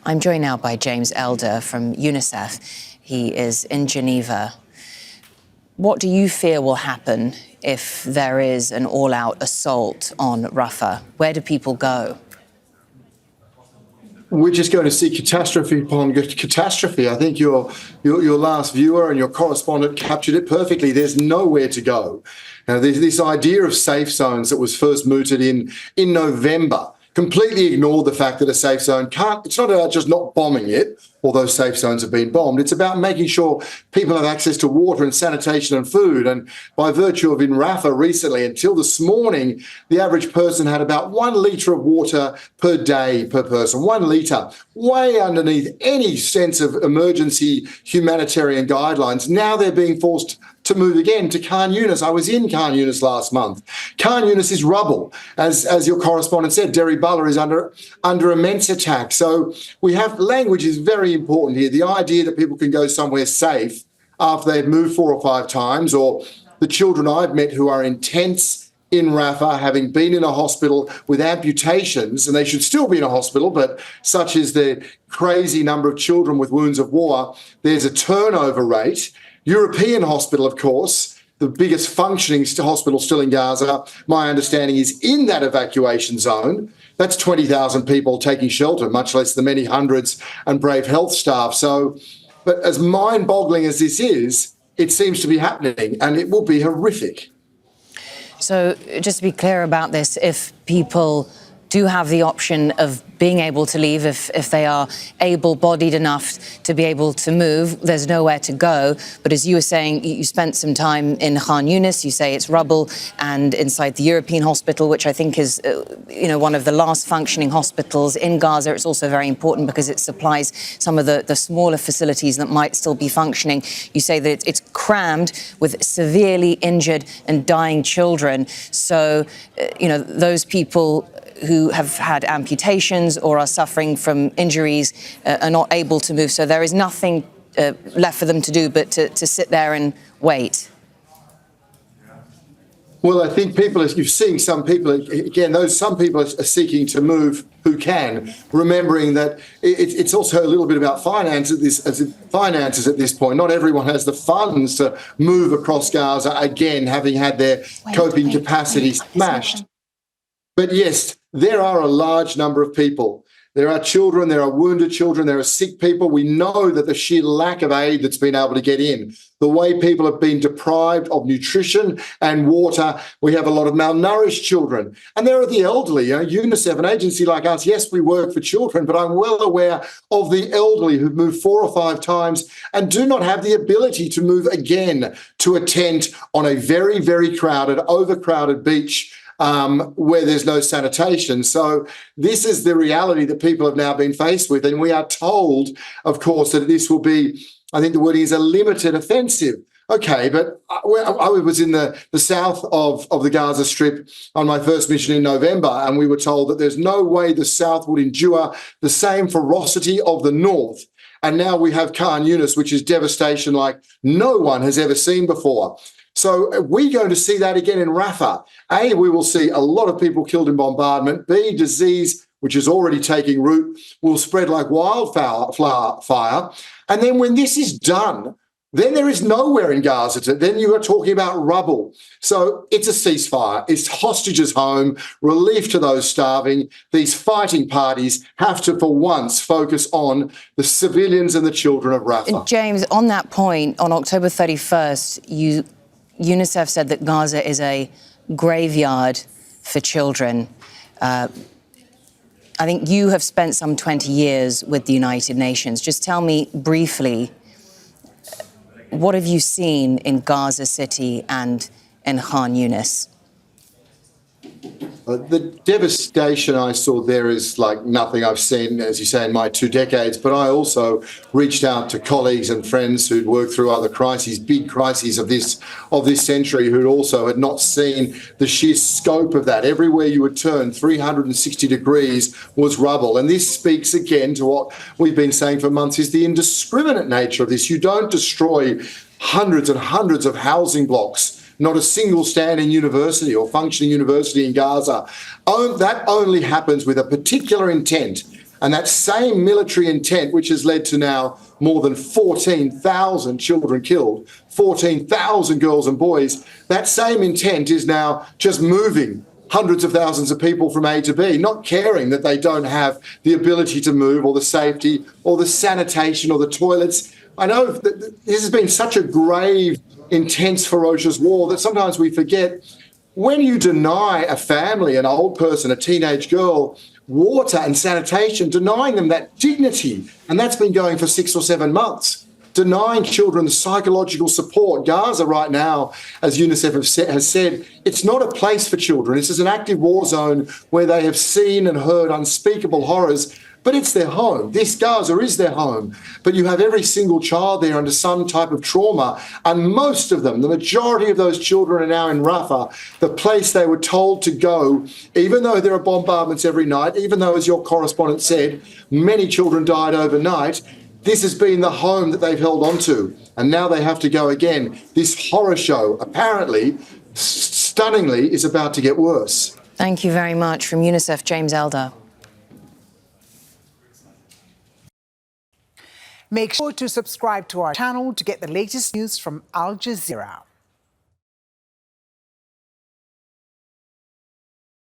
I'm joined now by James Elder from UNICEF. He is in Geneva. What do you fear will happen if there is an all-out assault on Rafah? Where do people go? We're just going to see catastrophe upon catastrophe. I think your last viewer and your correspondent captured it perfectly. There's nowhere to go. Now, there's this idea of safe zones that was first mooted in November. Completely ignored the fact that a safe zone it's not about just not bombing it, although safe zones have been bombed. It's about making sure people have access to water and sanitation and food. And by virtue of in Rafah recently, until this morning, the average person had about 1 litre of water per day per person. 1 litre, way underneath any sense of emergency humanitarian guidelines. Now they're being forced to move again to Khan Younis. I was in Khan Younis last month. Khan Younis is rubble. As your correspondent said, Derry Buller is under immense attack. So we have language is very important here. The idea that people can go somewhere safe after they've moved 4 or 5 times, or the children I've met who are in tents in Rafah, having been in a hospital with amputations, and they should still be in a hospital, but such is the crazy number of children with wounds of war, there's a turnover rate. European hospital, of course, the biggest functioning hospital still in Gaza, my understanding is in that evacuation zone. That's 20,000 people taking shelter, much less the many hundreds and brave health staff. So, but as mind-boggling as this is, it seems to be happening, and it will be horrific. So just to be clear about this, if people do have the option of being able to leave, if they are able-bodied enough to be able to move, there's nowhere to go. But as you were saying, you spent some time in Khan Younis, you say it's rubble, and inside the European hospital, which I think is one of the last functioning hospitals in Gaza. It's also very important because it supplies some of the smaller facilities that might still be functioning. You say that it's crammed with severely injured and dying children. So, those people who have had amputations or are suffering from injuries are not able to move. So there is nothing left for them to do but to sit there and wait. Well, I think you're seeing some people, again, some people are seeking to move who can, remembering that it's also a little bit about finances at this point. Not everyone has the funds to move across Gaza, again, having had their coping capacity smashed. But yes, there are a large number of people. There are children, there are wounded children, there are sick people. We know that the sheer lack of aid that's been able to get in, the way people have been deprived of nutrition and water, we have a lot of malnourished children. And there are the elderly. UNICEF, an agency like us, yes, we work for children, but I'm well aware of the elderly who've moved 4 or 5 times and do not have the ability to move again to a tent on a very, very crowded, overcrowded beach where there's no sanitation. So this is the reality that people have now been faced with. And we are told, of course, that this will be, I think the wording is a limited offensive. Okay, but I was in the south of the Gaza Strip on my first mission in November, and we were told that there's no way the south would endure the same ferocity of the north. And now we have Khan Younis, which is devastation like no one has ever seen before. So are we going to see that again in Rafah? A, we will see a lot of people killed in bombardment. B, disease, which is already taking root, will spread like wildfire. And then when this is done, then there is nowhere in Gaza. Then you are talking about rubble. So it's a ceasefire. It's hostages home, relief to those starving. These fighting parties have to, for once, focus on the civilians and the children of Rafah. James, on that point, on October 31st, UNICEF said that Gaza is a graveyard for children. I think you have spent some 20 years with the United Nations. Just tell me briefly, what have you seen in Gaza City and in Khan Younis? The devastation I saw there is like nothing I've seen, as you say, in my 2 decades. But I also reached out to colleagues and friends who'd worked through other crises, big crises of this century, who also had not seen the sheer scope of that. Everywhere you would turn, 360 degrees was rubble. And this speaks again to what we've been saying for months, is the indiscriminate nature of this. You don't destroy hundreds and hundreds of housing blocks, not a single standing university or functioning university in Gaza. That only happens with a particular intent. And that same military intent, which has led to now more than 14,000 children killed, 14,000 girls and boys, that same intent is now just moving hundreds of thousands of people from A to B, not caring that they don't have the ability to move or the safety or the sanitation or the toilets. I know that this has been such a grave, intense, ferocious war that sometimes we forget when you deny a family, an old person, a teenage girl, water and sanitation, denying them that dignity, and that's been going for 6 or 7 months, denying children psychological support. Gaza right now, as UNICEF has said, it's not a place for children. This is an active war zone where they have seen and heard unspeakable horrors, but it's their home. This Gaza is their home. But you have every single child there under some type of trauma, and most of them, the majority of those children are now in Rafah, the place they were told to go, even though there are bombardments every night, even though, as your correspondent said, many children died overnight. This has been the home that they've held onto, and now they have to go again. This horror show, apparently, stunningly, is about to get worse. Thank you very much. From UNICEF, James Elder. Make sure to subscribe to our channel to get the latest news from Al Jazeera.